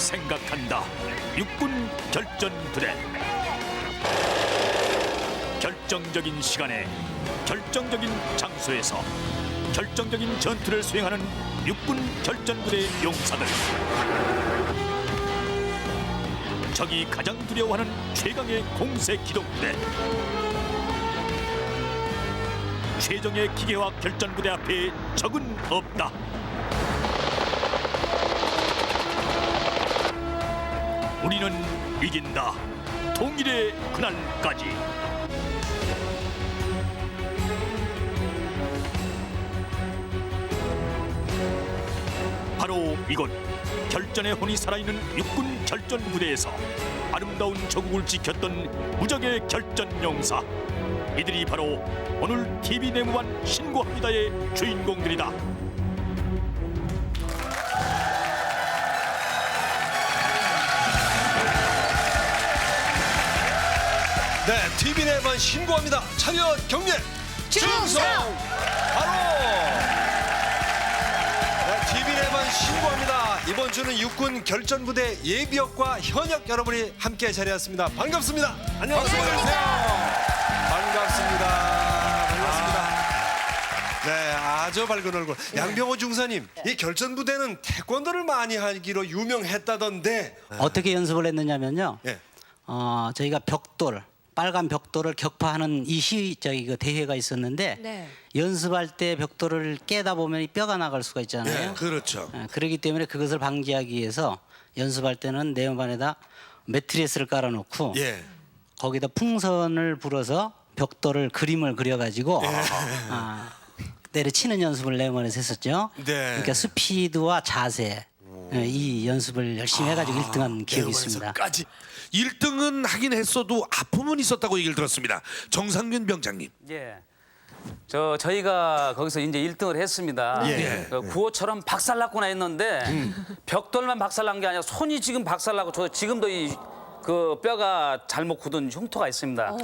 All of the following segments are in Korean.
생각한다. 육군 결전부대. 결정적인 시간에 결정적인 장소에서 결정적인 전투를 수행하는 육군 결전부대 용사들. 적이 가장 두려워하는 최강의 공세 기동부대. 최정의 기계화 결전부대 앞에 적은 없다. 우리는 이긴다. 통일의 그날까지. 바로 이곳 결전의 혼이 살아있는 육군 결전부대에서 아름다운 조국을 지켰던 무적의 결전용사. 이들이 바로 오늘 TV 내무반 신고합니다의 주인공들이다. 네, TV 내무반 신고합니다. 차렷 경례 충성! 바로 TV 내무반 신고합니다. 이번 주는 육군 결전부대 예비역과 현역 여러분이 함께 자리했습니다. 반갑습니다. 안녕하세요. 반갑습니다. 네, 아주 밝은 얼굴. 양병호 중사님, 이 결전부대는 태권도를 많이 하기로 유명했다던데. 어떻게 연습을 했느냐면요. 예. 저희가 벽돌, 빨간 벽돌을 격파하는 그 대회가 있었는데 네. 연습할 때 벽돌을 깨다 보면 이 뼈가 나갈 수가 있잖아요. 그렇죠. 그렇기 때문에 그것을 방지하기 위해서 연습할 때는 내음반에다 매트리스를 깔아놓고 예. 거기다 풍선을 불어서 벽돌을 그림을 그려가지고 때려치는 연습을 내음반에서 했었죠. 네. 그러니까 스피드와 자세 이 연습을 열심히 해가지고 1등한 기억이 있습니다. 까지 1등은 하긴 했어도 아픔은 있었다고 얘기를 들었습니다. 정상균 병장님. 예. 저희가 거기서 이제 1등을 했습니다. 예. 구호처럼 박살났구나 했는데 벽돌만 박살난 게 아니라 손이 지금 박살나고 저 지금도 그 뼈가 잘못 굳은 흉터가 있습니다.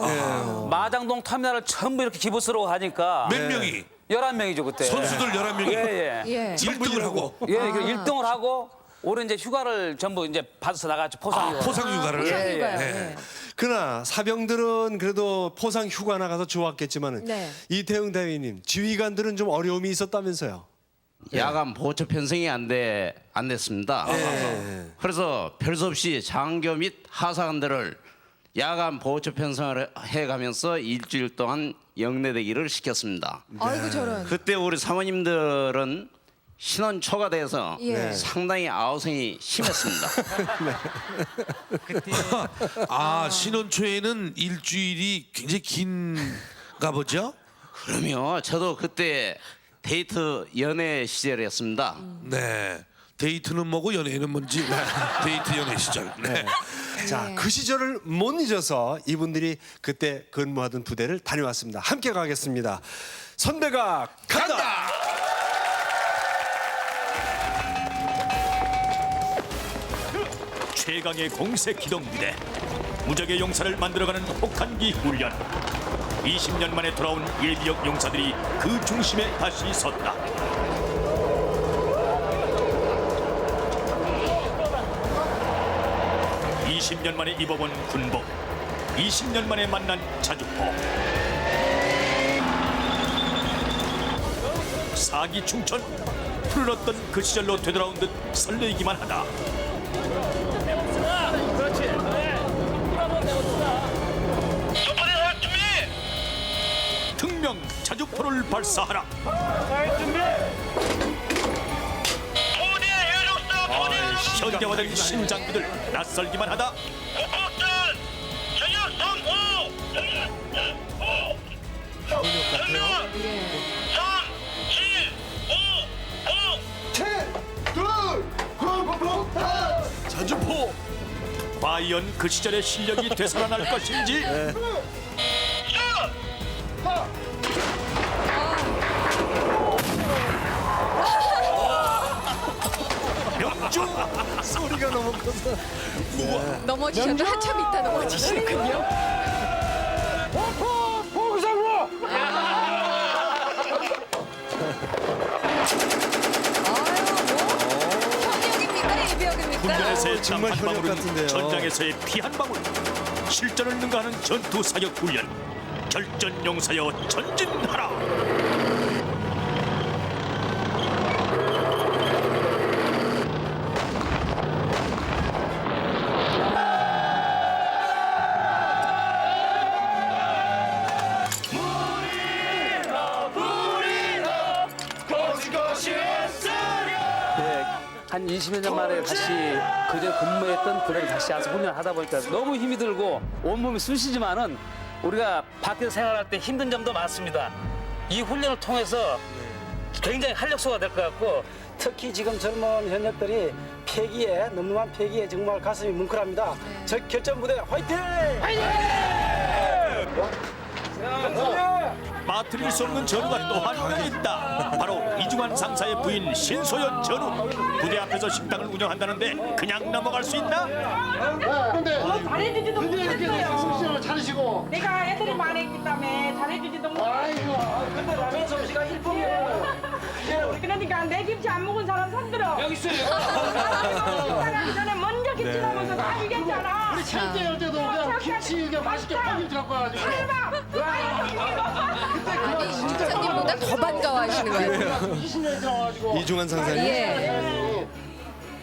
마장동 터미널을 전부 이렇게 기부스러워 하니까 몇 명이? 11명이죠 그때. 선수들 11명이 예. 예. 1등을 하고 예, 1등을 하고 올해 이제 휴가를 전부 이제 받아서 나갔죠. 포상 휴가. 포상 휴가를. 휴가요. 예. 예. 그러나 사병들은 그래도 포상 휴가 나가서 좋았겠지만은 네. 이태용 대위님 지휘관들은 좀 어려움이 있었다면서요. 야간 보초 편성이 안 됐습니다. 그래서 별 수 없이 장교 및 하사관들을 야간 보초 편성을 해가면서 일주일 동안 영내대기를 시켰습니다. 아이고 저런. 그때 우리 사모님들은 신혼 초과돼서 예. 상당히 아우성이 심했습니다. 아, 신혼 초에는 일주일이 굉장히 긴가 보죠? 그럼요. 저도 그때 데이트 연애 시절이었습니다. 네. 데이트는 뭐고 연애는 뭔지. 데이트 연애 시절. 네. 자, 그 시절을 못 잊어서 이분들이 그때 근무하던 부대를 다녀왔습니다. 함께 가겠습니다. 선배가 간다. 최강의 공세 기동부대. 무적의 용사를 만들어가는 혹한기 훈련. 20년 만에 돌아온 예비역 용사들이 그 중심에 다시 섰다. (20년) 만에 입어본 군복, 20년 만에 만난 자주포. 사기 충천, 풀렀던 그 시절로 되돌아온 듯 설레이기만 하다. 특명 자주포를 발사하라. 현대화된 신장비들 낯설기만 하다. 자주포. 과연 그 시절의 실력이 되살아날 것인지. 명중. 소리가 너무 커서. 넘어지셔도 한참 있다 넘어지시는군요. 현역입니까? 예비역입니까? 군대에서의 정말 땀한 현역 방울은 같은데요. 전장에서의 피 한 방울. 실전을 능가하는 전투 사격 훈련. 결전 용사여 전진하라. 한 20여 년 만에 다시 그제 근무했던 부대를 다시 와서 훈련하다 보니까 너무 힘이 들고 온몸이 쑤시지만은 우리가 밖에서 생활할 때 힘든 점도 많습니다. 이 훈련을 통해서 굉장히 활력소가 될 것 같고 특히 지금 젊은 현역들이 패기에 너무한 패기에 정말 가슴이 뭉클합니다. 저 결전부대 화이팅! 빠뜨릴 수 없는 전우가 또 한 명 있다. 바로 이중환 상사의 부인 신소연 전우. 부대 앞에서 식당을 운영한다는데 그냥 넘어갈 수 있나? 잘해주지도 못했어요. 솜씨를 차리시고. 내가 애들이 많이 있기 때문에 잘해주지도 못했어요. 근데 라면 솜씨가 일품이에요. 그러니까 내 김치 안 먹은 사람 손들어. 여기 있어요. 식사하기 전에 먼저 김치 먹으면서 다 이겼잖아. 우리 찰때 열 때도 그냥 김치 그냥 맛있게 파김치 갖고 와가지고. 아니 상사님보다 더 반가워하시는 거예요. 20년이 지나가지고. 이중환 상사님. 예.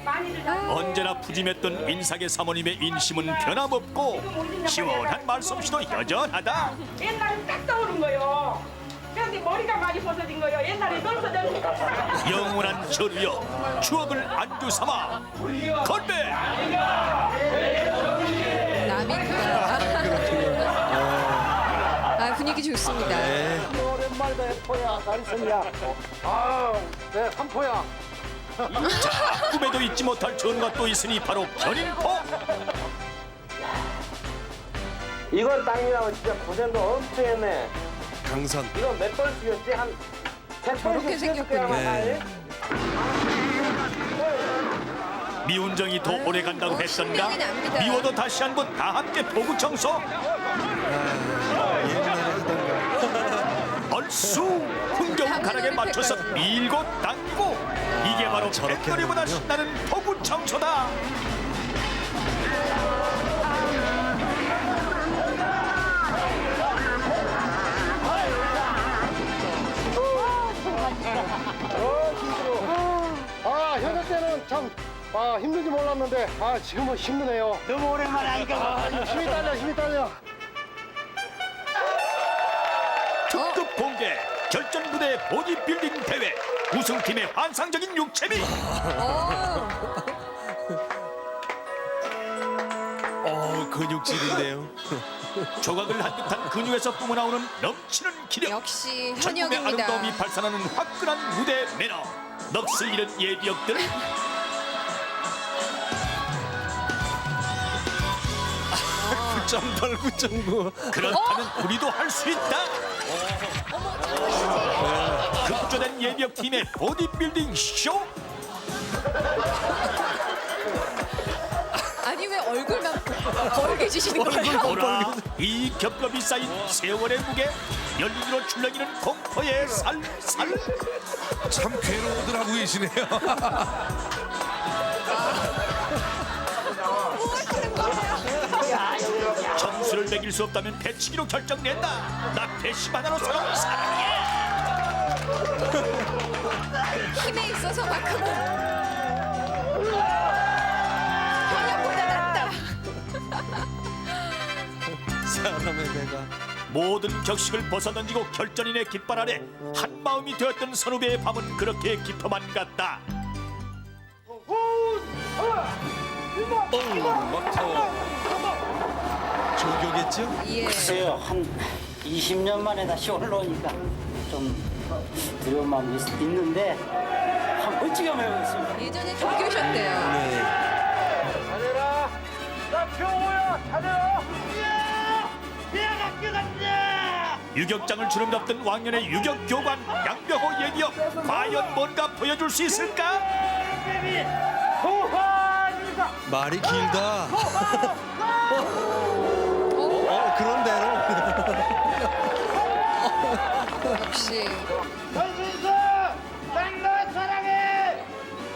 많이들 잘 언제나 푸짐했던 인사계 사모님의 인심은 변함없고 시원한 말솜씨도 여전하다. 옛날에 딱 떠오른 거요. 그런데 머리가 많이 벗어진 거요. 옛날에 널쳐졌으니까. 영원한 전우여 추억을 안주 삼아 건배. 남이구나. 아 분위기 좋습니다. 오랜만이다 포야 가르쳤냐? 네 삼포야. 자, 꿈에도 잊지 못할 전우가 또 있으니 바로 견인포. 이건 땅이라고 진짜 고생도 엄청 했네. 강선. 이거 몇 번 쓰였지? 한 저렇게 생겼군요. 미운정이 더 오래 간다고 했던가? 신명이 납니다. 미워도 다시 한 번 다 함께 포구 청소. 옛날에 하던가. 얼쑤 흥겨운 가락에 맞춰서 밀고 당기고 이게 바로 뱃놀이보다 신나는 포구 청소다. 아, 현역 때는 참 힘든지 몰랐는데 지금은 힘드네요. 너무 오랜만에 하니까. 힘이 딸려, 힘이 딸려. 특급 공개 결전부대 보디빌딩 대회 우승팀의 환상적인 육체미. 근육질인데요. 조각을 한 듯한 근육에서 뿜어나오는 넘치는 기력. 역시 전국의 현역입니다. 아름다움이 발산하는 화끈한 무대 매너. 넋을 잃은 예비역들. 짬발 9.9. 그렇다면 우리도 할 수 있다. 급조된 예비역 팀의 보디빌딩 쇼. 아니 왜 얼굴만 벌개지시는 거예요? 보라 이 겹겹이 쌓인 세월의 무게 열리기로 출렁이는 공포의 살살. 참 괴로워들 하고 계시네요. 점수를 매길 수 없다면 배치기로 결정낸다. 나 배심 하나로 서로 사랑해. 힘에 있어서만큼은 현역보다 낫다. 사람의 배가. 모든 격식을 벗어던지고 결전인의 깃발 아래 한 마음이 되었던 선후배의 밤은 그렇게 깊어만 갔다. 조교겠죠? 예. 글쎄요 한 20년 만에 다시 올라오니까 좀 두려운 마음이 있는데 한번 멋지게 한번 해보겠습니다. 예전에 조교셨대요. 유격장을 주름잡던 왕년의 유격교관 양병호 예비역 과연 뭔가 보여줄 수 있을까? 말이 길다. 그런 대로. 역시 전순수! 땅너 사랑해!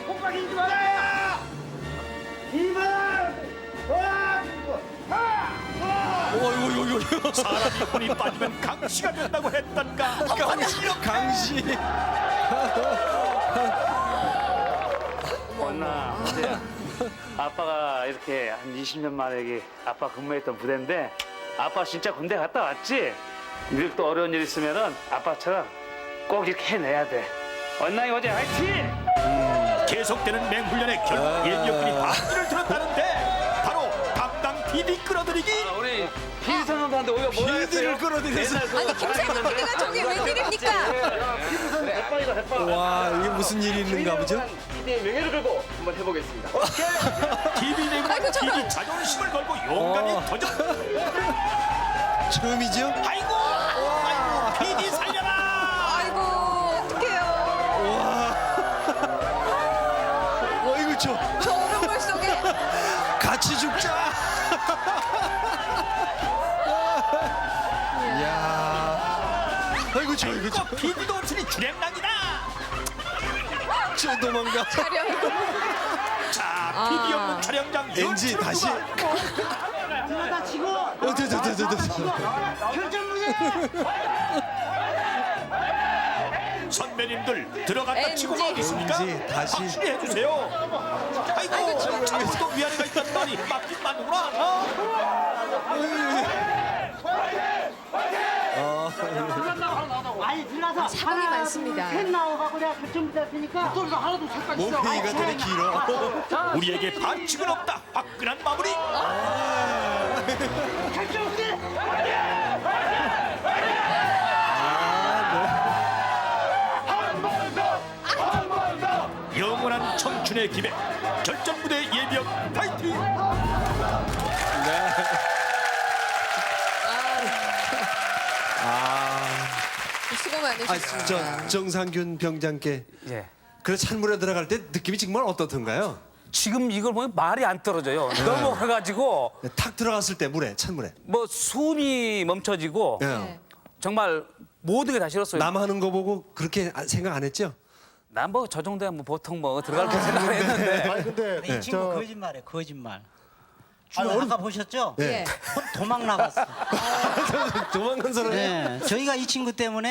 호박 인지 마라! 이마! 사람이 혼이 빠지면 강씨가 된다고 했던가. 강시. 원나 아빠가 이렇게 한 20년 만에 여기 아빠 근무했던 부대인데 아빠 진짜 군대 갔다 왔지? 이렇게 또 어려운 일 있으면은 아빠처럼 꼭 이렇게 해내야 돼. 원나이 어제 화이팅! 계속되는 맹훈련에 결국 예비역들이 반기를 들었다는데 바로 담당 PD 끌어들이기. 우리 피선생한테 오히려 뭐라 피디를 끌어들여서. 아니 김상훈 PD가 저게 웬일입니까? 와, 이게 무슨 일이 있는가 보죠? 이대의 명예를 걸고 한번 해보겠습니다. TV 내고 아이고, 저거. PD 자존심을 걸고 용감히 도전. 처음이죠? 아이고 PD 살려라. 아이고 어떡해요. 이거 저 얼음물 속에 같이 죽자. 야. 아이고 이거 PD도 없으니 주량랑이다. 저 도망가. 촬영. 자 PD 없는 촬영장 엔지 연출을 다시. 누가? 됐어. 선배님들 들어갔다 치고 엔지. 어디 있습니까? 엔지, 다시. 확실히 해주세요. 아이고 참고도 위아래가 있단 말이 맞긴 맞는구나. 아니 들어가서 사건이 많습니다. 팬 나와가고 내가 결정됐으니까 소리가 하나도 잠깐 있어. 모페이가 되게 길어. 우리에게 반칙은 없다. 화끈한 마무리. 영원한 청춘의 기백 결전부대 예비역 파이팅. 수고 많으셨습니다. 정상균 병장께 예. 그 찬물에 들어갈 때 느낌이 정말 어떻던가요? 지금 이걸 보면 말이 안 떨어져요. 너무 해가지고 탁 들어갔을 때 찬물에. 뭐 숨이 멈춰지고 예. 정말 모든 게 다 싫었어요. 남 하는 거 보고 그렇게 생각 안 했죠? 난 뭐 저 정도야 뭐 보통 뭐 들어갈 거 생각 안 했는데 아니 근데 이 친구 거짓말해 거짓말. 아까 보셨죠? 네. 도망 나갔어. 도망간 사람이. 네, 저희가 이 친구 때문에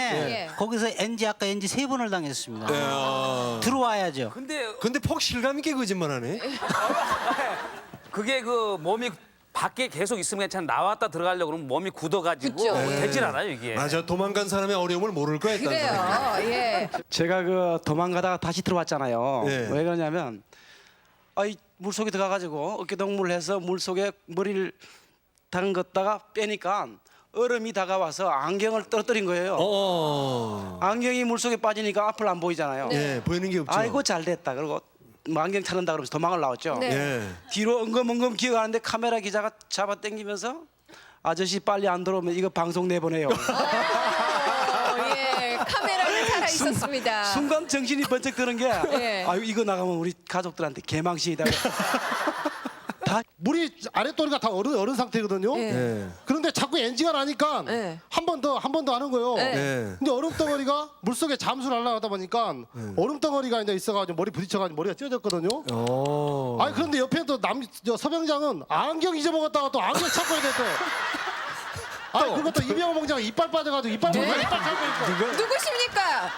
예. 거기서 아까 NG 3번을 당했습니다. 들어와야죠. 근데 폭 실감 있게 거짓말하네. 그게 그 몸이 밖에 계속 있으면 괜찮아. 나왔다 들어가려고 그러면 몸이 굳어가지고 그쵸. 되질 않아요 이게. 맞아, 도망간 사람의 어려움을 모를 거야. 일단. 그래요. 예. 제가 그 도망가다가 다시 들어왔잖아요. 네. 왜 그러냐면 물속에 들어가가지고 어깨동무를 해서 물속에 머리를 담갔다가 빼니까 얼음이 다가와서 안경을 떨어뜨린 거예요. 안경이 물속에 빠지니까 앞을 안 보이잖아요. 예, 보이는 게 없죠. 아이고 잘 됐다. 그리고 안경 찾는다 그러면서 도망을 나왔죠. 네. 예. 뒤로 엉금엉금 기어가는데 카메라 기자가 잡아 당기면서 아저씨 빨리 안 들어오면 이거 방송 내보내요. 예. 카메라는 살아 있었습니다. 순간 정신이 번쩍 드는 게 예. 아유 이거 나가면 우리 가족들한테 개망신이다. 다 물이 아랫도리가 다 얼은 상태거든요. 예. 그런데 자꾸 NG가 나니까 예. 한 번 더 하는 거예요. 예. 근데 얼음덩어리가 물속에 잠수를 하려다 보니까 얼음덩어리가 이제 있어가지고 머리 부딪혀가지고 머리가 찢어졌거든요. 아니 그런데 옆에 또 서병장은 안경 잊어먹었다가 또 안경 찾고 있대 또. 아니 그것도 이병호 병장 이빨 빠져가지고 이빨 찾고 있고. 누구십니까?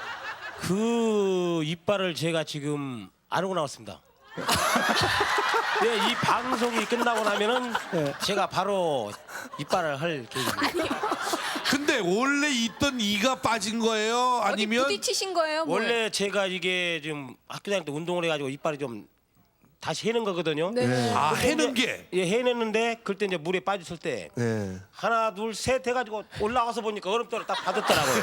그 이빨을 제가 지금 안 하고 나왔습니다. 네, 이 방송이 끝나고 나면은 제가 바로 이빨을 할 계획입니다. 근데 원래 있던 이가 빠진 거예요? 어디 아니면 부딪히신 거예요? 뭐예요? 원래 제가 이게 지금 학교 다닐 때 운동을 해가지고 이빨이 좀 다시 해는 거거든요. 네. 아 근데 해는 이제- 게 예, 해냈는데 그때 이제 물에 빠졌을 때 예. 하나 둘 셋 해가지고 올라와서 보니까 얼음돌을 딱 받았더라고요.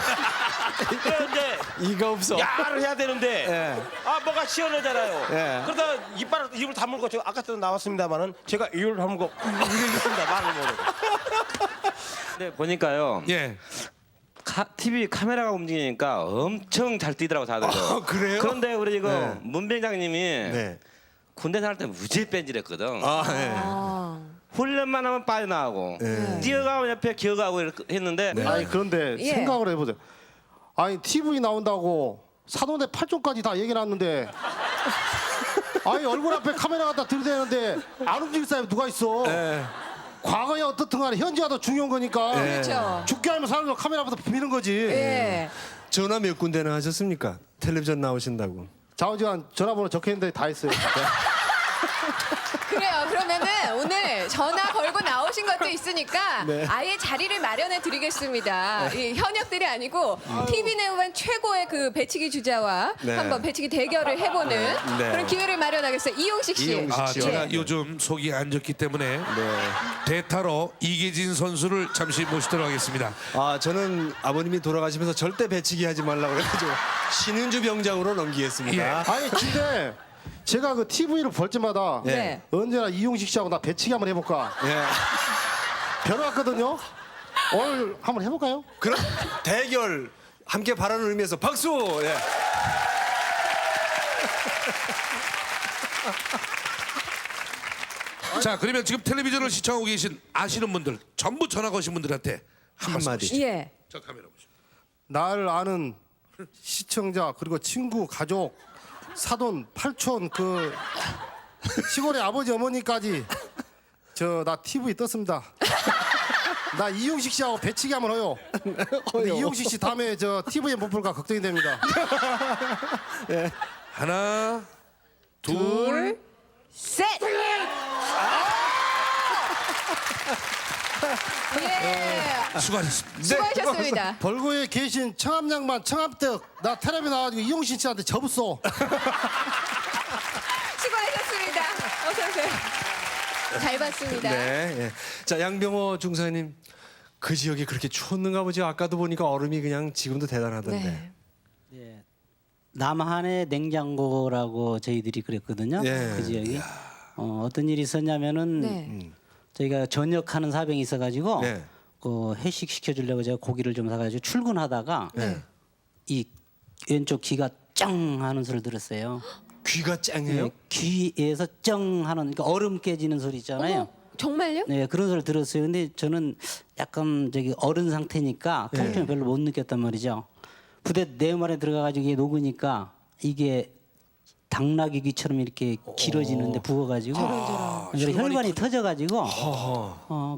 그래 이제 이가 없어. 야를 해야 되는데 뭐가 시원하잖아요. 예. 그러다 입을 다물고 제가 아까도 나왔습니다만은 제가 입을 다물고 이랬습니다. 말을 못해. 네, 보니까요. 예. TV 카메라가 움직이니까 엄청 잘 뛰더라고 다들. 그래요? 그런데 우리 이거 네. 문병장님이 네. 군대 다닐 때 무지 뺀질했거든. 예. 훈련만 하면 빠져나가고 뛰어가면 옆에 기어가고 했는데 아니 그런데 예. 생각을 해보세요. 아니 TV 나온다고 사돈의 8종까지 다 얘기해놨는데 아니 얼굴 앞에 카메라 갖다 들이대는데 안 움직일 사람이 누가 있어? 과거에 어떻든 간에 현재가 더 중요한 거니까. 그렇죠. 죽게 하면 사람들 카메라부터 비는 거지. 예. 전화 몇 군데나 하셨습니까? 텔레비전 나오신다고. 자원지간 전화번호 적혀있는데 다 했어요. 그래요. 그러면은 오늘 전화 걸고 나오신 것도 있으니까 네. 아예 자리를 마련해 드리겠습니다. 이 현역들이 아니고 TV 내후반 최고의 그 배치기 주자와 네. 한번 배치기 대결을 해보는 네. 그런 기회를 마련하겠어요. 이용식 씨. 이용식 씨. 제가 요즘 속이 안 좋기 때문에 대타로 이계진 선수를 잠시 모시도록 하겠습니다. 저는 아버님이 돌아가시면서 절대 배치기 하지 말라고 그래가지고 신은주 병장으로 넘기겠습니다. 아니 근데 제가 그 TV를 볼 때마다 네. 언제나 이용식 씨하고 나 배치기 한번 해볼까 예. 변해왔거든요. 오늘 한번 해볼까요? 그럼 대결 함께 바라는 의미에서 박수. 예. 자, 그러면 지금 텔레비전을 시청하고 계신 아시는 분들 전부 전화 거신 분들한테 한 말씀 한마디. 하시죠. 예. 저 카메라 보시죠. 나를 아는 시청자 그리고 친구 가족 사돈 팔촌 그 시골의 아버지 어머니까지 저 나 TV 떴습니다. 나 이용식 씨하고 배치기 한번 해요. 근데 이용식 씨 다음에 저 TV에 못 볼까 걱정이 됩니다. 하나, 둘, 셋. 예. 수고하셨습니다. 수고하셨습니다. 벌고에 계신 청암양반 청암떡 나 텔레비 나와가지고 이용식 씨한테 접었어. 수고하셨습니다. 어서 오세요. 잘 봤습니다. 네. 예. 자, 양병호 중사님. 그 지역이 그렇게 추웠는가 보죠. 아까도 보니까 얼음이 그냥 지금도 대단하던데. 네. 남한의 냉장고라고 저희들이 그랬거든요. 예. 그 지역이 어떤 일이 있었냐면은 네. 저희가 전역하는 사병이 있어가지고 네. 그 회식 시켜주려고 제가 고기를 좀 사가지고 출근하다가 네. 이 왼쪽 귀가 쩡 하는 소리를 들었어요. 귀가 짱해요? 네, 귀에서 쩡 하는 그러니까 얼음 깨지는 소리 있잖아요. 어머, 정말요? 네 그런 소리를 들었어요. 근데 저는 약간 저기 어른 상태니까 통증을 별로 못 느꼈단 말이죠. 부대 내음안에 들어가가지고 이게 녹으니까 이게 당나귀 귀처럼 이렇게 길어지는데 부어가지고 혈관이 터져가지고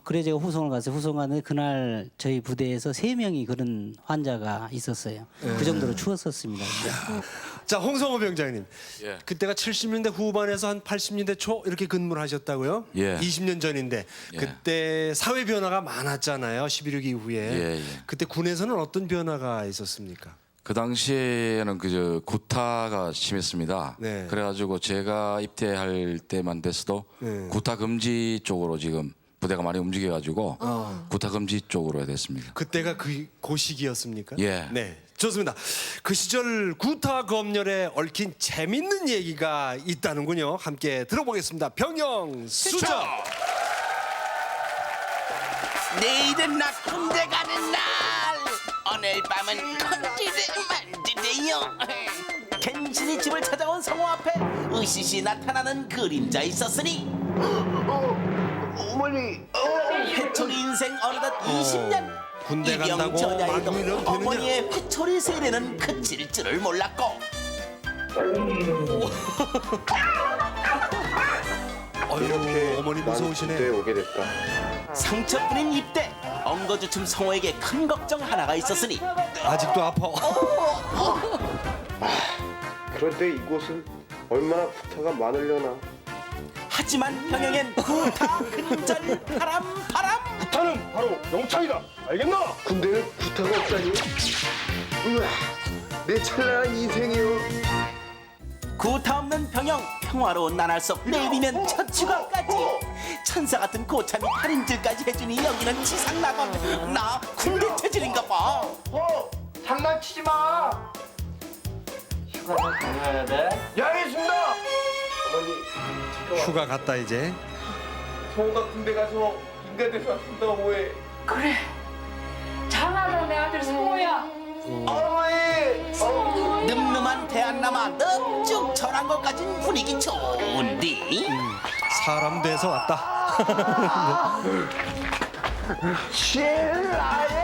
그래 제가 후송을 갔어요. 후송 갔는데 그날 저희 부대에서 3명이 그런 환자가 있었어요. 그 정도로 추웠었습니다. 자, 홍성호 병장님. 예. 그때가 70년대 후반에서 한 80년대 초 이렇게 근무를 하셨다고요? 예. 20년 전인데 예. 그때 사회 변화가 많았잖아요. 11.6 이후에. 예, 예. 그때 군에서는 어떤 변화가 있었습니까? 그 당시에는 그저 구타가 심했습니다. 네. 그래가지고 제가 입대할 때만 됐어도 네. 구타 금지 쪽으로 지금 부대가 많이 움직여가지고 구타 금지 쪽으로 됐습니다. 그때가 그 시기였습니까? 예. 네. 좋습니다. 그 시절 구타 검열에 얽힌 재밌는 얘기가 있다는군요. 함께 들어보겠습니다. 병영 수정. 내일은 나 군대 가는 날. 오늘 밤은 컨디를 만드네요. 갱신이 집을 찾아온 성호 앞에 으시시 나타나는 그림자 있었으니 어머니. 회초리 인생 어느덧 20년. 군대 간다고 전야에도 막 이런 어머니의 회초리 세례는 그칠 줄을 몰랐고 이렇게 어머니 무서우시네. 오게 됐다. 상처뿐인 입대. 엉거주춤 성호에게 큰 걱정 하나가 있었으니 아직도 아파. 그런데 이곳은 얼마나 구타가 많으려나. 하지만 병영엔 구타 근절 바람. 구타는 바로 영창이다. 알겠나? 군대에 구타가 없다니. 우와, 내 찬란한 인생이요. 구타 없는 병영 평화로운 나날 속 내일이면 첫 휴가까지 천사 같은 고참이 할인질까지 해주니 여기는 지상낙원. 나 군대 체질인가 봐. 장난치지 마. 휴가 좀 다녀야 돼. 야, 알겠습니다. 어머니, 잠깐만. 휴가 갔다 이제. 성호가 군대 가서 인간 돼서 왔습니다. 뭐해? 그래. 잘하는 내 아들 성호야. 어머니. 늠름한 대한남아 넙죽 전한 것까진 분위기 좋은디. 사람 돼서 왔다.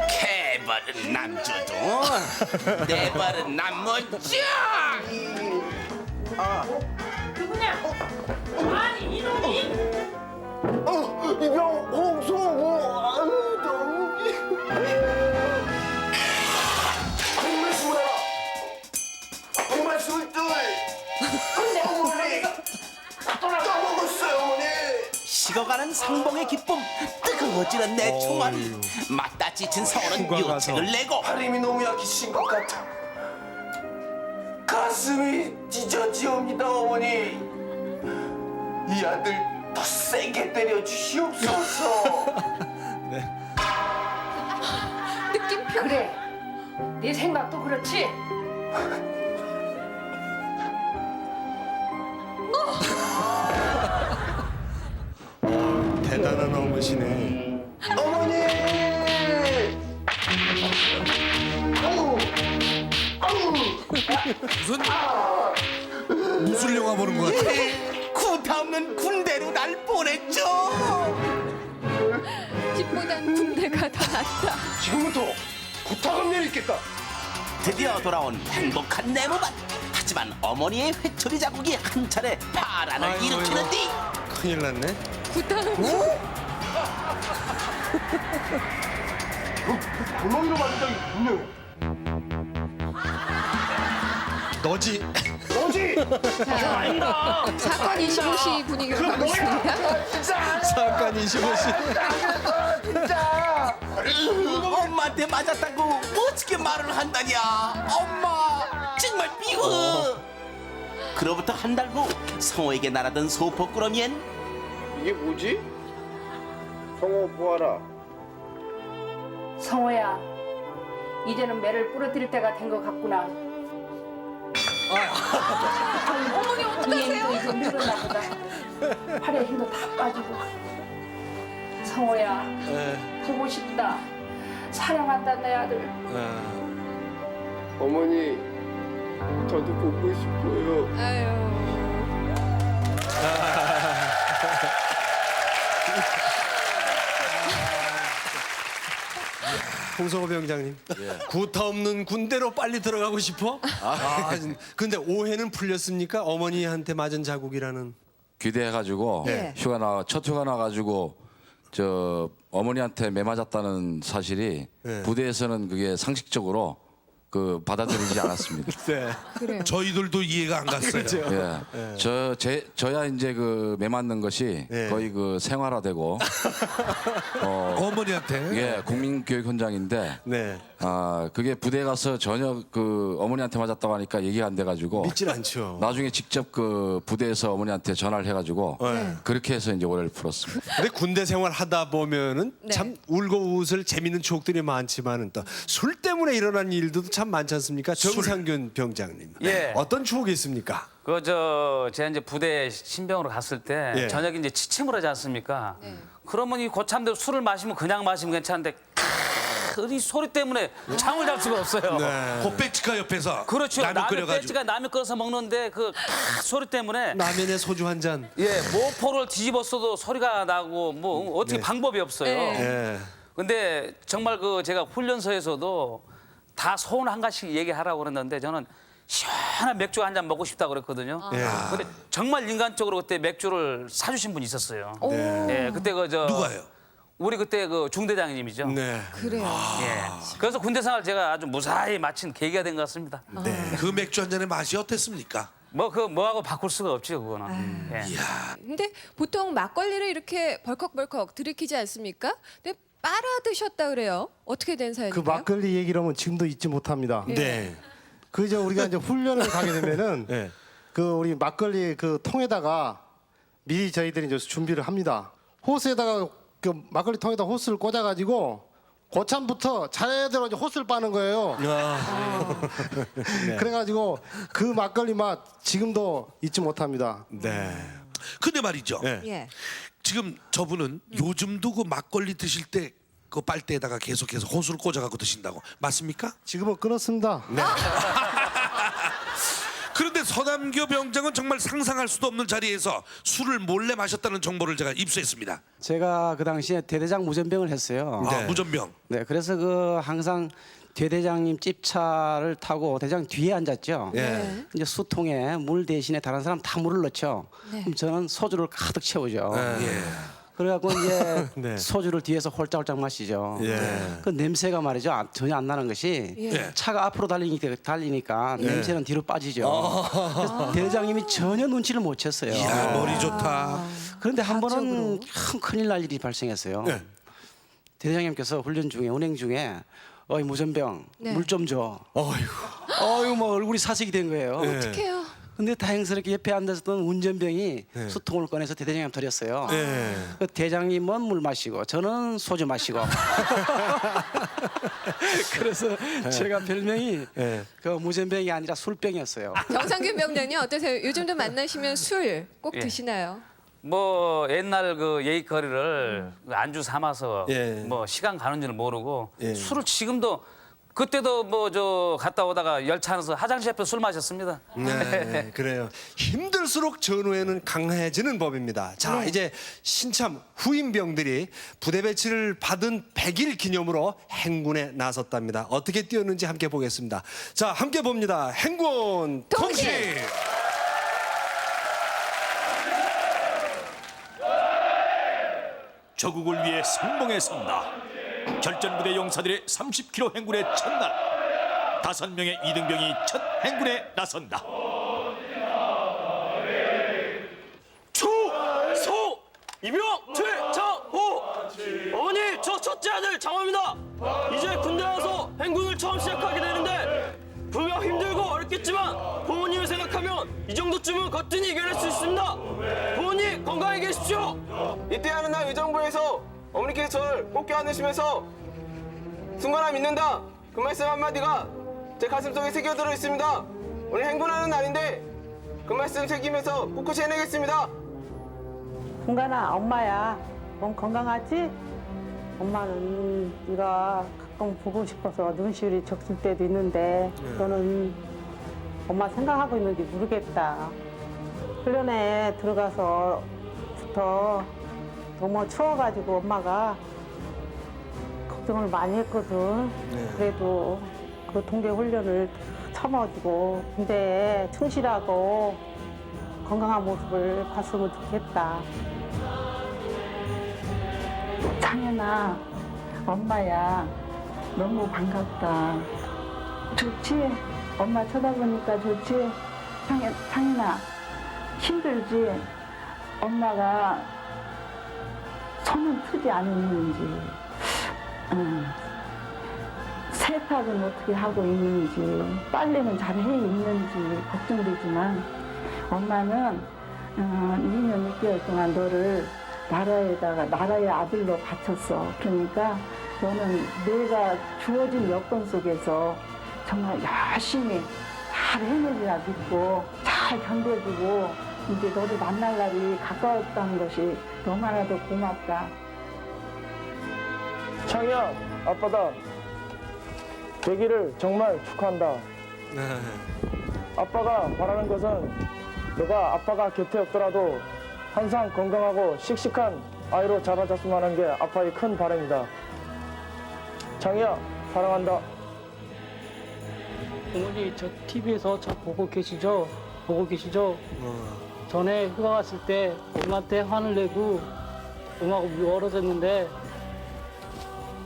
개버른 남주도 내버른 남모자. 누구냐? 아니 이놈이. 이병 홍소고 아유 너무 정말 술들 어머니 까먹었어요 어머니. 식어가는 상봉의 기쁨, 뜨거워지는 내 총알. 맞다 지친 서울은 유책을 내고. 바람이 너무 약해진 것 같아. 가슴이 찢어지옵니다 어머니. 이 아들 더 세게 때려 주시옵소서. 느낌표. 그래. 네 생각도 그렇지. 대단한 어머니시네. 어머니. 무슨 영화 보는 거야? 구타 없는 군대로 날 보냈죠. 집보단 군대가 더 낫다. 지금부터 부탁을 내리겠다. 드디어 돌아온 행복한 내무반. 하지만 어머니의 회초리 자국이 한 차례 파란을 일으키는데 큰일 났네. 구타는 구멍이로 맞은 적이 분명해. 너지. 너지. 자, 사건 25시 분위기로 가고 있습니다. 사건 25시. 진짜. 엄마한테 맞았다고 어떻게 말을 한다냐. 엄마 정말 미워. 그로부터 한 달 후 성호에게 날아든 소포꾸러미엔 이게 뭐지? 성호 보아라. 성호야, 이제는 매를 부러뜨릴 때가 된 것 같구나. 어머니 어떡하세요? 이제 늘었나 보다. 팔에 힘도 다 빠지고. 성호야, 보고 싶다. 사랑한다 내 아들. 어머니, 저도 보고 싶어요. 아유. 홍성호 병장님, 구타 없는 군대로 빨리 들어가고 싶어? 근데 오해는 풀렸습니까? 어머니한테 맞은 자국이라는. 귀대해가지고 네. 첫 휴가 나가지고 저 어머니한테 매 맞았다는 사실이 네. 부대에서는 그게 상식적으로 그 받아들이지 않았습니다. 네. 그래요. 저희들도 이해가 안 갔어요. 예, 저야 이제 그 매 맞는 것이 거의 그 생활화되고 어머니한테 예, 국민교육 현장인데 네. 그게 부대 가서 전혀 그 어머니한테 맞았다고 하니까 얘기가 안 돼가지고 믿질 않죠. 나중에 직접 그 부대에서 어머니한테 전화를 해가지고 그렇게 해서 이제 오해를 풀었습니다. 근데 군대 생활 하다 보면은 네. 참 울고 웃을 재밌는 추억들이 많지만은 또 술 때문에 일어난 일도 참 많지 않습니까? 정상균 병장님. 예. 어떤 추억이 있습니까? 제가 이제 부대 신병으로 갔을 때 예. 저녁에 이제 취침을 하지 않습니까? 그러면 이 고참들 술을 마시면 그냥 마시면 괜찮은데 이 소리 때문에 잠을 잘 수가 없어요. 곱배치카 옆에서 그렇죠. 라면 라면 끓여가지고. 배지가 라면 끓여서 먹는데 그 소리 때문에 라면에 소주 한 잔. 예 모포를 뒤집었어도 소리가 나고 뭐 어떻게 방법이 없어요. 예. 근데 정말 그 제가 훈련소에서도 다 소원 한 가지씩 얘기하라고 그랬는데 저는 시원한 맥주 한 잔 먹고 싶다 그랬거든요. 근데 정말 인간적으로 그때 맥주를 사주신 분이 있었어요. 예, 그때 누가요? 우리 그때 그 중대장님이죠. 네. 그래요. 예. 그래서 군대 생활 제가 아주 무사히 마친 계기가 된 것 같습니다. 그 맥주 한 잔의 맛이 어땠습니까? 뭐하고 바꿀 수가 없죠 그거는. 예. 근데 보통 막걸리를 이렇게 벌컥벌컥 들이키지 않습니까? 근데 빨아 드셨다 그래요. 어떻게 된 그 사연인가요? 막걸리 얘기를 하면 지금도 잊지 못합니다. 네. 그저 우리가 이제 훈련을 가게 되면은 네. 그 우리 막걸리 그 통에다가 미리 저희들이 이제 준비를 합니다. 호스에다가 그 막걸리 통에다 호스를 꽂아가지고 고참부터 자연대로 이제 호스를 빠는 거예요. 그래가지고 그 막걸리 맛 지금도 잊지 못합니다. 네. 근데 말이죠. 예. 지금 저분은 요즘도 그 막걸리 드실 때 그 빨대에다가 계속해서 호수를 꽂아갖고 드신다고 맞습니까? 지금은 끊었습니다. 그런데 서남교 병장은 정말 상상할 수도 없는 자리에서 술을 몰래 마셨다는 정보를 제가 입수했습니다. 제가 그 당시에 대대장 무전병을 했어요. 무전병. 네, 그래서 그 항상 대대장님 찝차를 타고 대장 뒤에 앉았죠. 예. 이제 수통에 물 대신에 다른 사람 다 물을 넣죠. 네. 그럼 저는 소주를 가득 채우죠. 그래갖고 이제 네. 소주를 뒤에서 홀짝홀짝 마시죠. 예. 그 냄새가 말이죠. 전혀 안 나는 것이 예. 차가 앞으로 달리니까 예. 냄새는 뒤로 빠지죠. 그래서 대장님이 전혀 눈치를 못 챘어요. 이야, 머리 좋다. 그런데 한 번은 참 큰일 날 일이 발생했어요. 네. 대장님께서 훈련 중에 운행 중에 어이 무전병 네. 물 좀 줘. 어이구 뭐 얼굴이 사색이 된 거예요. 어떡해요? 근데 다행스럽게 옆에 앉았던 운전병이 네. 수통을 꺼내서 대장님 드렸어요. 네. 그 대장님은 물 마시고 저는 소주 마시고. 그래서 제가 별명이 네. 그 무전병이 아니라 술병이었어요. 정상균 병장님 어떠세요? 요즘도 만나시면 술 꼭 예. 드시나요? 뭐 옛날 그 예의거리를 안주 삼아서 예. 뭐 시간 가는 줄 모르고 예. 술을 지금도 그때도 뭐 저 갔다 오다가 열차 안에서 화장실 앞에 술 마셨습니다. 네, 그래요. 힘들수록 전후에는 강해지는 법입니다. 자, 이제 신참 후임병들이 부대 배치를 받은 100일 기념으로 행군에 나섰답니다. 어떻게 뛰었는지 함께 보겠습니다. 자, 함께 봅니다. 행군 통신! 조국을 위해 성봉에 선다. 결전부대 용사들의 30km 행군의 첫날, 5명의 이등병이 첫 행군에 나선다. 초, 소, 이병, 최창호. 어머니, 저 첫째 아들 장호입니다. 이제 군대 와서 행군을 처음 시작하게 되는데 분명 힘들고 어렵겠지만 부모님을 생각하면 이 정도쯤은 거뜬히 이겨낼 수 있습니다. 부모님 건강히 계십시오. 이때하는 날 의정부에서 어머니께서 저를 꼭 껴안으시면서 승관아 믿는다 그 말씀 한마디가 제 가슴속에 새겨들어 있습니다. 오늘 행군하는 날인데 그 말씀 새기면서 꿋꿋이 해내겠습니다. 승관아, 엄마야. 몸 건강하지? 엄마는 네가 가끔 보고 싶어서 눈시울이 적실 때도 있는데 너는 엄마 생각하고 있는지 모르겠다. 훈련에 들어가서부터 너무 추워가지고 엄마가 걱정을 많이 했거든. 그래도 그 동계 훈련을 참아주고 군대에 충실하고 건강한 모습을 봤으면 좋겠다. 창현아, 엄마야. 너무 반갑다. 좋지? 엄마 쳐다보니까 좋지? 창현아, 힘들지? 엄마가 손은 트지 않는지, 세탁은 어떻게 하고 있는지, 빨래는 잘 해 있는지 걱정되지만 엄마는 2년 6개월 동안 너를 나라의 아들로 바쳤어. 그러니까 너는 내가 주어진 여건 속에서 정말 열심히 잘 해내리라 믿고 잘 견뎌주고 이제 너를 만날 날이 가까웠다는 것이 너무나도 고맙다. 창희야, 아빠다. 100일을 정말 축하한다. 아빠가 바라는 것은 너가 아빠가 곁에 없더라도 항상 건강하고 씩씩한 아이로 자라졌으면 하는 게 아빠의 큰 바람이다. 창희야, 사랑한다. 어머니, 저 TV에서 저 보고 계시죠? 보고 계시죠? 전에 휴가 갔을 때 엄마한테 화를 내고 엄마가 멀어졌는데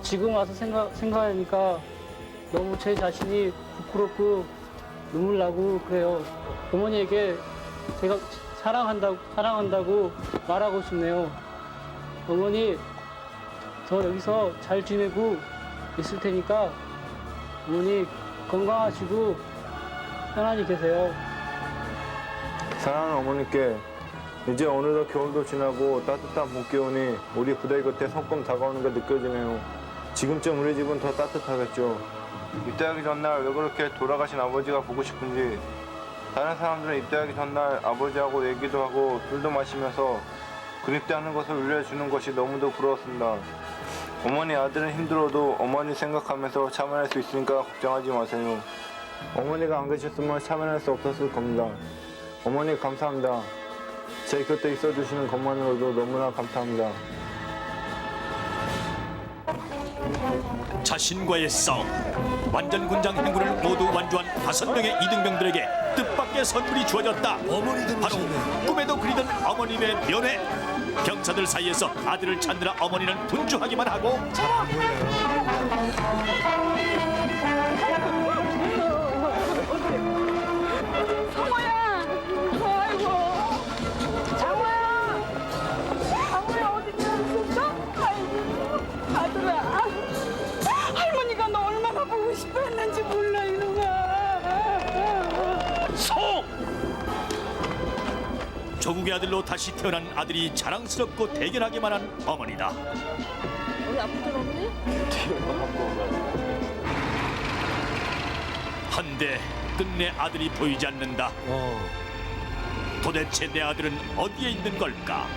지금 와서 생각하니까 너무 제 자신이 부끄럽고 눈물 나고 그래요. 어머니에게 제가 사랑한다고 말하고 싶네요. 어머니, 저 여기서 잘 지내고 있을 테니까 어머니 건강하시고 편안히 계세요. 사랑하는 어머니께 이제 어느덧 겨울도 지나고 따뜻한 봄기 오니 우리 부대 곁에 성큼 다가오는 게 느껴지네요. 지금쯤 우리 집은 더 따뜻하겠죠. 입대하기 전날 왜 그렇게 돌아가신 아버지가 보고 싶은지 다른 사람들은 입대하기 전날 아버지하고 얘기도 하고 술도 마시면서 군입대하는 것을 울려주는 것이 너무도 부러웠습니다. 어머니 아들은 힘들어도 어머니 생각하면서 참여할 수 있으니까 걱정하지 마세요. 어머니가 안 계셨으면 참여할 수 없었을 겁니다. 어머니 감사합니다. 제 곁에 있어주시는 것만으로도 너무나 감사합니다. 자신과의 싸움, 완전 군장 행군을 모두 완주한 5명의 이등병들에게 뜻밖의 선물이 주어졌다. 바로 꿈에도 그리던 어머님의 면회. 병사들 사이에서 아들을 찾느라 어머니는 분주하기만 하고 성호야, 아이고, 장호야, 장호야 어디 있었어? 아이고, 아들아, 할머니가 너 얼마나 보고 싶었는지 몰라 이놈아. 조국의 아들로 다시 태어난 아들이 자랑스럽고 대견하기만 한 어머니다. 우리 아프더라 언니? 한데 끝내 아들이 보이지 않는다. 도대체 내 아들은 어디에 있는 걸까?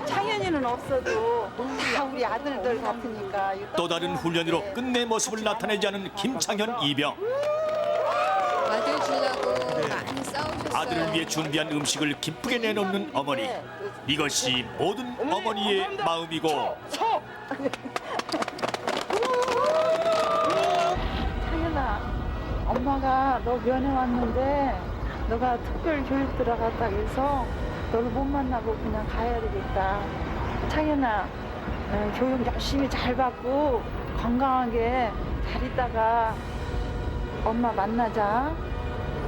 창현이는 없어도 다 우리 아들들 같으니까. 또 다른 훈련으로 끝내 모습을 나타내지 않은 김창현 이병. 아들 주려고 많이 싸우셨어요. 아들을 위해 준비한 음식을 기쁘게 내놓는 어머니. 이것이 모든 어머니의 마음이고 창현아, 엄마가 너 면회 왔는데 너가 특별 교육 들어갔다 해서 너를 못 만나고 그냥 가야 되겠다. 창현아, 교육 열심히 잘 받고 건강하게 잘 있다가 엄마 만나자.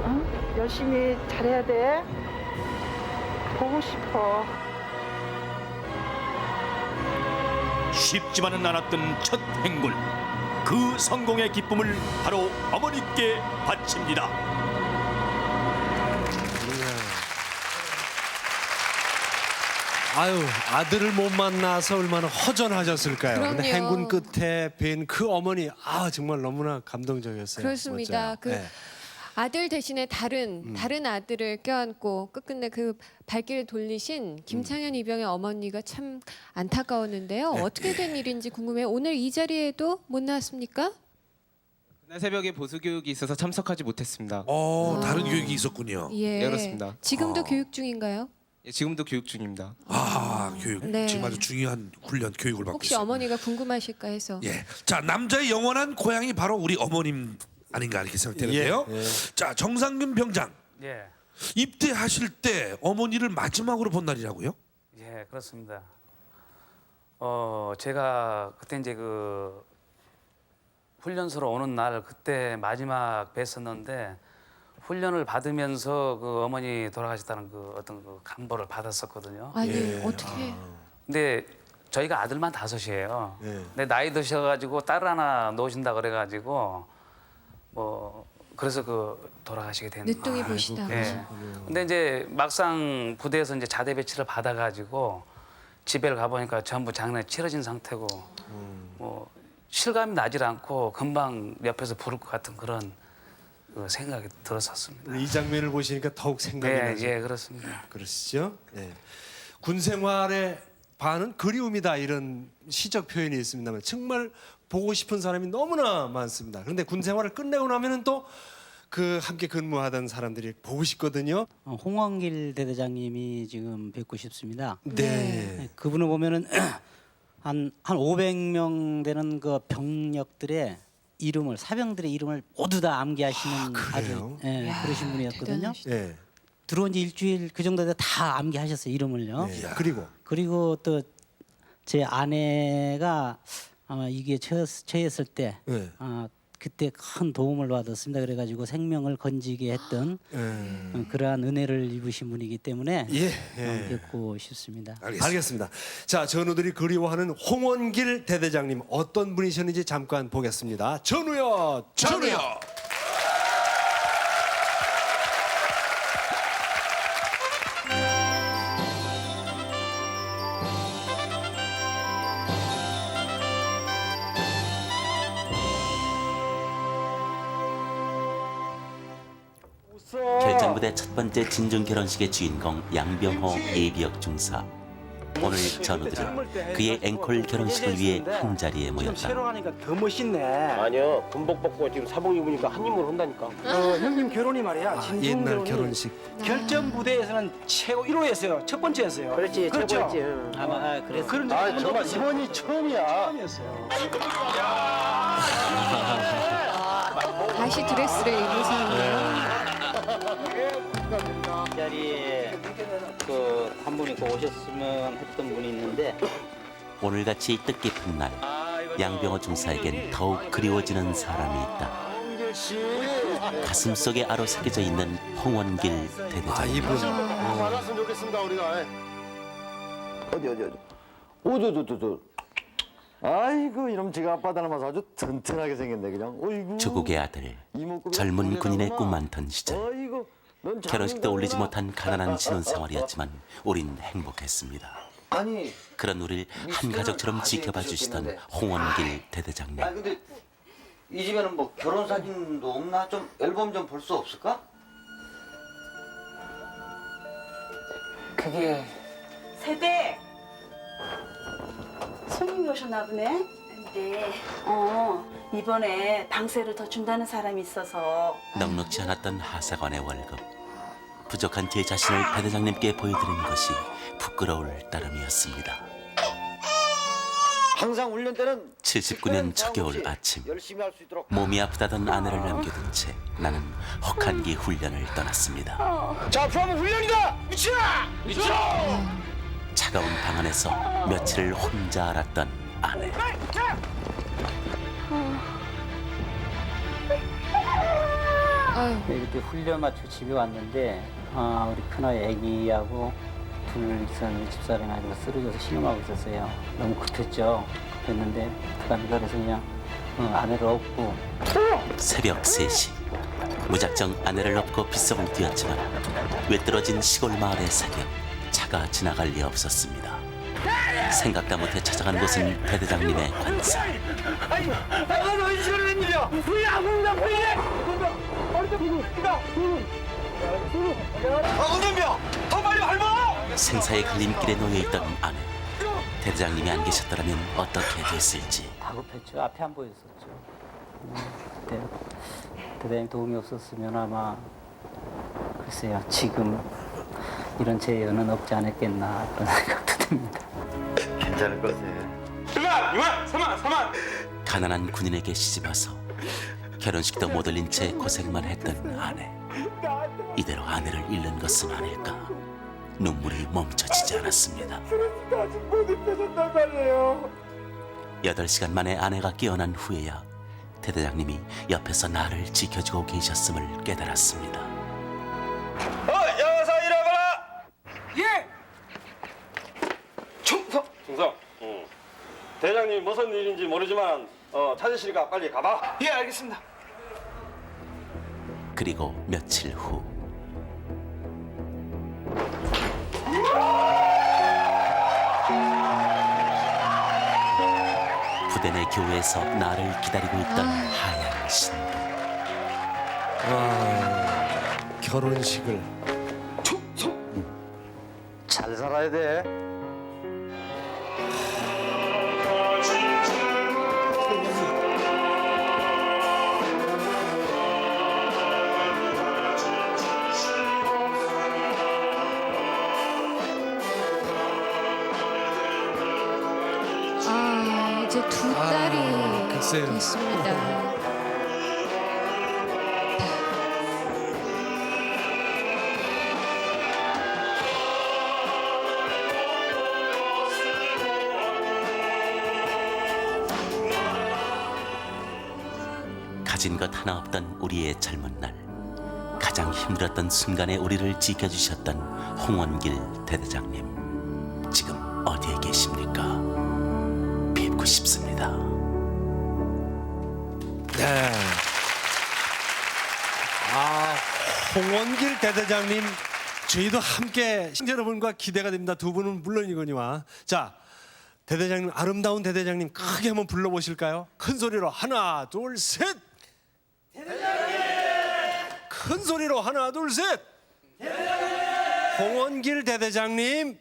응? 열심히 잘해야 돼. 보고 싶어. 쉽지만은 않았던 첫 행군. 그 성공의 기쁨을 바로 어머니께 바칩니다. 아유, 아들을 못 만나서 얼마나 허전하셨을까요? 그럼요. 근데 행군 끝에 뵌 그 어머니, 정말 너무나 감동적이었어요. 그렇습니다. 멋져요. 그 네. 아들 대신에 다른 아들을 껴안고 끝끝내 그 발길을 돌리신 김창현 이병의 어머니가 참 안타까웠는데요. 어떻게 된 일인지 궁금해요. 오늘 이 자리에도 못 나왔습니까? 그날 새벽에 보수 교육이 있어서 참석하지 못했습니다. 다른 교육이 있었군요. 예. 그렇습니다. 지금도 교육 중인가요? 예, 지금도 교육 중입니다. 교육. 네. 지금 아주 중요한 훈련 교육을 받고 혹시 있습니다. 어머니가 궁금하실까 해서. 예. 자, 남자의 영원한 고향이 바로 우리 어머님 아닌가 이렇게 생각되는데요. 예, 예. 자, 정상균 병장 예, 입대하실 때 어머니를 마지막으로 본 날이라고요? 예, 그렇습니다. 제가 그때 이제 그 훈련소로 오는 날 그때 마지막 뵀었는데 훈련을 받으면서 그 어머니 돌아가셨다는 그 어떤 그 감보를 받았었거든요. 아니 어떻게? 근데 저희가 아들만 5이에요. 근데 나이 드셔가지고 딸 하나 놓으신다 그래가지고 뭐 그래서 그 돌아가시게 된. 늦둥이 보시다가. 예. 근데 이제 막상 부대에서 이제 자대 배치를 받아가지고 집에를 가보니까 전부 장례 치러진 상태고 뭐 실감이 나질 않고 금방 옆에서 부를 것 같은 그런 그 생각이 들었었습니다. 이 장면을 보시니까 더욱 생각이 나죠. 예, 그렇습니다. 그러시죠? 네. 군 생활의 반은 그리움이다 이런 시적 표현이 있습니다만 정말 보고 싶은 사람이 너무나 많습니다. 그런데 군 생활을 끝내고 나면은 또 그 함께 근무하던 사람들이 보고 싶거든요. 홍원길 대대장님이 지금 뵙고 싶습니다. 네. 그분을 보면은 한 500명 되는 그 병력들의 이름을 사병들의 이름을 모두 다 암기하시는 아주 그러신 분이었거든요. 네. 들어온 지 일주일 그 정도 돼 다 암기하셨어요 이름을요. 네. 그리고 또 제 아내가 아마 이게 처했을 때 그때 큰 도움을 받았습니다. 그래가지고 생명을 건지게 했던 그러한 은혜를 입으신 분이기 때문에 뵙고 싶습니다. 알겠습니다. 자, 전우들이 그리워하는 홍원길 대대장님 어떤 분이셨는지 잠깐 보겠습니다. 전우여, 전우여. 결전부대 첫 번째 진중 결혼식의 주인공 양병호 예비역 중사. 오늘 전우들은 그의 앵콜 결혼식을 위해 한 자리에 모였다. 새로 하니까 더 멋있네. 아니요, 군복 벗고 지금 사복 입으니까 한 힘으로 한다니까. 형님 결혼이 말이야. 진중 옛날 결혼이 결혼식. 결전 무대에서는 최고 1호였어요. 첫 번째였어요. 그렇지, 그렇죠? 최고였지. 아마 그래서 그런데 아, 정말 이번이 처음이야. 처음이었어요. 다시 드레스를 입으셨네요. 이 자리에 그 한 분이 꼭 오셨으면 했던 분이 있는데 오늘같이 뜻깊은 날 양병호 중사에겐 더욱 그리워지는 사람이 있다. 가슴 속에 아로 새겨져 있는 홍원길 대대장. 이분. 만났으면 좋겠습니다 우리가. 어디. 아이고 이놈 지가 아빠 닮아서 아주 튼튼하게 생겼네 그냥. 어이구. 조국의 아들, 젊은 군인의 꿈 많던 시절. 어이구. 넌 결혼식도 올리지 못한 가난한 신혼생활이었지만 우린 행복했습니다. 아니. 그런 우리를 한 가족처럼 지켜봐 주시던 홍원길 대대장님. 근데 이 집에는 뭐 결혼 사진도 없나? 좀 앨범 좀 볼 수 없을까? 그게 세대 손님이 오셨나 보네. 네. 이번에 방세를 더 준다는 사람이 있어서. 넉넉지 않았던 하사관의 월급. 부족한 제 자신을 대대장님께 보여드리는 것이 부끄러울 따름이었습니다. 항상 훈련 때는 79년 초겨울 아침, 열심히 할 수 있도록. 몸이 아프다던 아내를 남겨둔 채 나는 혹한기 훈련을 떠났습니다. 자, 그럼 훈련이다. 미치라. 차가운 방 안에서 며칠을 혼자 알았던 아내. 이렇게 훈련 마치고 집에 왔는데 우리 큰아이 애기하고 둘이서 집사람이 아니고 쓰러져서 신음하고 있었어요. 너무 급했죠. 급했는데 그래서 그냥 아내를 업고 새벽 3시 무작정 아내를 업고 빗속을 뛰었지만 외떨어진 시골 마을의 새벽 차가 지나갈 리 없었습니다. 생각도 못해 찾아간 곳은 대대장님의 관사. 너 이 시간에 웬일이야? 우리 안 먹는다, 우리! 운전병! 더 빨리 밟아! 생사의 갈림길에 놓여있던 아내. 대대장님이 안 계셨더라면 어떻게 됐을지. 다급했죠. 앞에 안 보였었죠. 그때 대대장님 도움이 없었으면 아마 글쎄요. 지금 이런 재연은 없지 않았겠나 그런 생각도 듭니다. 괜찮을 것에. 3만! 가난한 군인에게 시집와서 결혼식도 못 올린 채 고생만 했던 아내. 이대로 아내를 잃는 것은 아닐까. 눈물이 멈춰지지 않았습니다. 8시간 만에 아내가 깨어난 후에야 대대장님이 옆에서 나를 지켜주고 계셨음을 깨달았습니다. 여기서 일어나라! 예! 충성! 대장님이 무슨 일인지 모르지만 찾으시니까 빨리 가봐. 예, 알겠습니다. 그리고 며칠 후 부대 내 교회에서 나를 기다리고 있던 하얀 신부. 결혼식을 잘 살아야 돼. 이제 두 딸이 글쎄요. 됐습니다. 가진 것 하나 없던 우리의 젊은 날, 가장 힘들었던 순간에 우리를 지켜주셨던 홍원길 대대장님, 지금 어디에 계십니까? 뵙고 싶습니다. 네. 홍원길 대대장님, 저희도 함께 시청자 여러분과 기대가 됩니다. 두 분은 물론이거니와. 자, 대대장님, 아름다운 대대장님 크게 한번 불러보실까요? 큰 소리로 하나, 둘, 셋. 대대장님! 큰 소리로 하나, 둘, 셋. 대대장님! 홍원길 대대장님,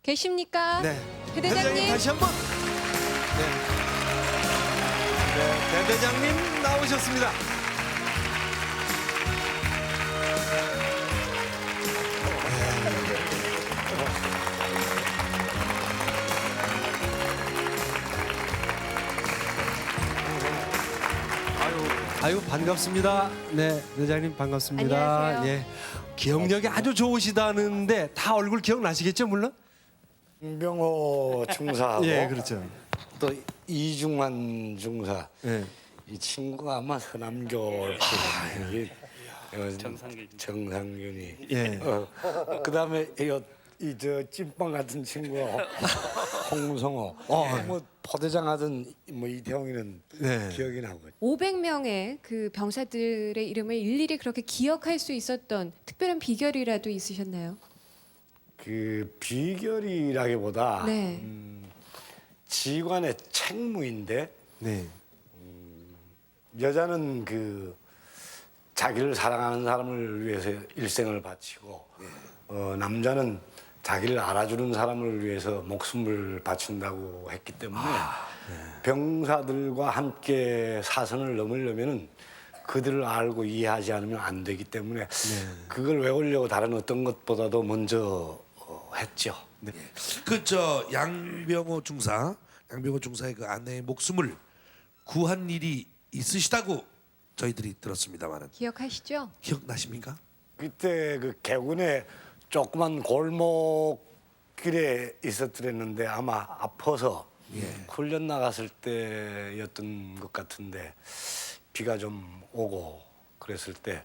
계십니까? 네. 대대장님. 다시 한번. 네, 대대장님 나오셨습니다. 아유 반갑습니다. 네, 대장님 반갑습니다. 안녕하세요. 예, 기억력이 아주 좋으시다는데 다 얼굴 기억나시겠죠, 물론? 임병호 중사하고 예, 그렇죠. 또 이중환 중사. 예. 이 친구가 아마 서남교 정상균이. 예. 그다음에 이저 찐빵 같은 친구가 홍성호. 뭐 포대장 하던 뭐 이태용이는 네. 기억이 나고. 500명의 그 병사들의 이름을 일일이 그렇게 기억할 수 있었던 특별한 비결이라도 있으셨나요? 그 비결이라기보다 네. 지휘관의 책무인데 여자는 그 자기를 사랑하는 사람을 위해서 일생을 바치고 남자는 자기를 알아주는 사람을 위해서 목숨을 바친다고 했기 때문에 병사들과 함께 사선을 넘으려면은 그들을 알고 이해하지 않으면 안 되기 때문에 그걸 외우려고 다른 어떤 것보다도 먼저 했죠. 그 저 양병호 중사의 그 아내의 목숨을 구한 일이 있으시다고 저희들이 들었습니다만은 기억하시죠? 기억나십니까? 그때 그 개군에 조그만 골목길에 있었더랬는데 아마 아파서 훈련 나갔을 때였던 것 같은데 비가 좀 오고 그랬을 때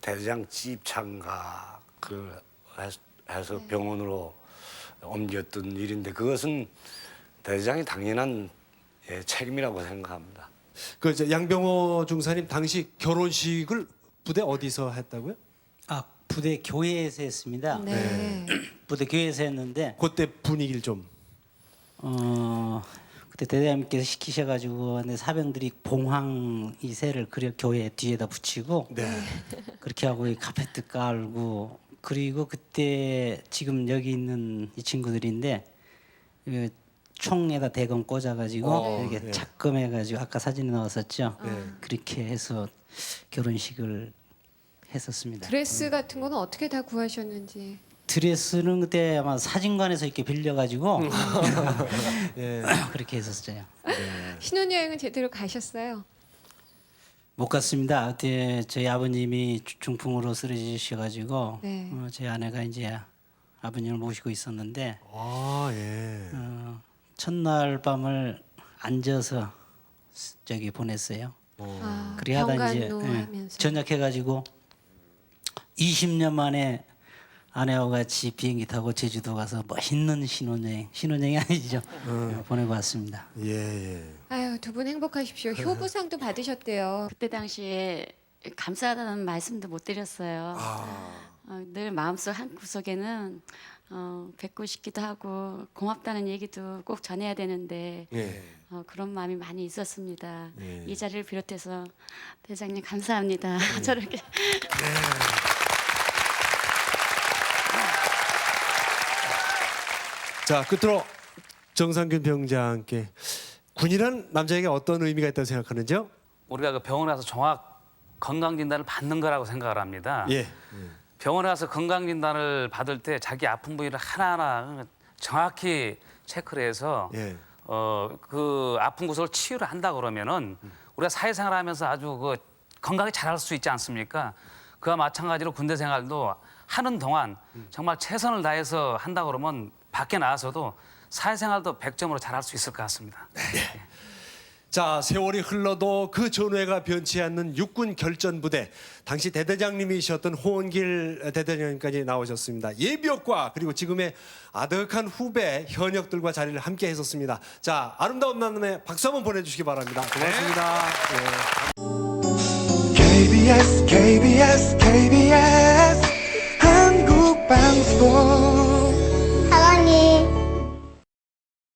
대대장 찝창가 그 해서 병원으로 옮겼던 일인데 그것은 대대장이 당연한 책임이라고 생각합니다. 그 이제 양병호 중사님 당시 결혼식을 부대 어디서 했다고요? 아, 부대 교회에서 했습니다. 네. 부대 교회에서 했는데 그때 분위기를 좀. 그때 대대장님께서 시키셔가지고 근데 사병들이 봉황 이 새를 그려 교회 뒤에다 붙이고 그렇게 하고 이 카페트 깔고 그리고 그때 지금 여기 있는 이 친구들인데 그 총에다 대검 꽂아가지고 이렇게 작검해가지고 아까 사진에 나왔었죠. 그렇게 해서 결혼식을 했었습니다. 드레스 같은 거는 어떻게 다 구하셨는지. 드레스는 그때 아마 사진관에서 이렇게 빌려가지고 그렇게 했었어요. 신혼여행은 제대로 가셨어요? 못 갔습니다. 그때 저희 아버님이 중풍으로 쓰러지셔가지고 네. 저희 아내가 이제 아버님을 모시고 있었는데 첫날 밤을 앉아서 저기 보냈어요. 그리 하다 이제 병간호하면서. 전역해가지고 20년 만에 아내와 같이 비행기 타고 제주도 가서 멋있는 신혼여행이 아니죠. 보내고 왔습니다. 아유, 두 분 행복하십시오. 효부상도 받으셨대요. 그때 당시에 감사하다는 말씀도 못 드렸어요. 늘 마음속 한 구석에는 뵙고 싶기도 하고 고맙다는 얘기도 꼭 전해야 되는데 그런 마음이 많이 있었습니다. 이 자리를 비롯해서 대장님 감사합니다. 저렇게 자, 끝으로 정상균 병장께 군이란 남자에게 어떤 의미가 있다고 생각하는지요? 우리가 그 병원에 가서 정확 건강 진단을 받는 거라고 생각을 합니다. 병원에 가서 건강 진단을 받을 때 자기 아픈 부위를 하나하나 정확히 체크를 해서 그 아픈 곳을 치유를 한다 그러면은 우리가 사회생활하면서 아주 그 건강히 잘할 수 있지 않습니까? 그와 마찬가지로 군대 생활도 하는 동안 정말 최선을 다해서 한다 그러면 밖에 나와서도 사회생활도 100점으로 잘할 수 있을 것 같습니다. 자, 세월이 흘러도 그 전후회가 변치 않는 육군 결전부대 당시 대대장님이셨던 호원길 대대장님까지 나오셨습니다. 예비역과 그리고 지금의 아득한 후배 현역들과 자리를 함께 했었습니다. 자, 아름다운 만남에 박수 한번 보내주시기 바랍니다. 고맙습니다. KBS KBS KBS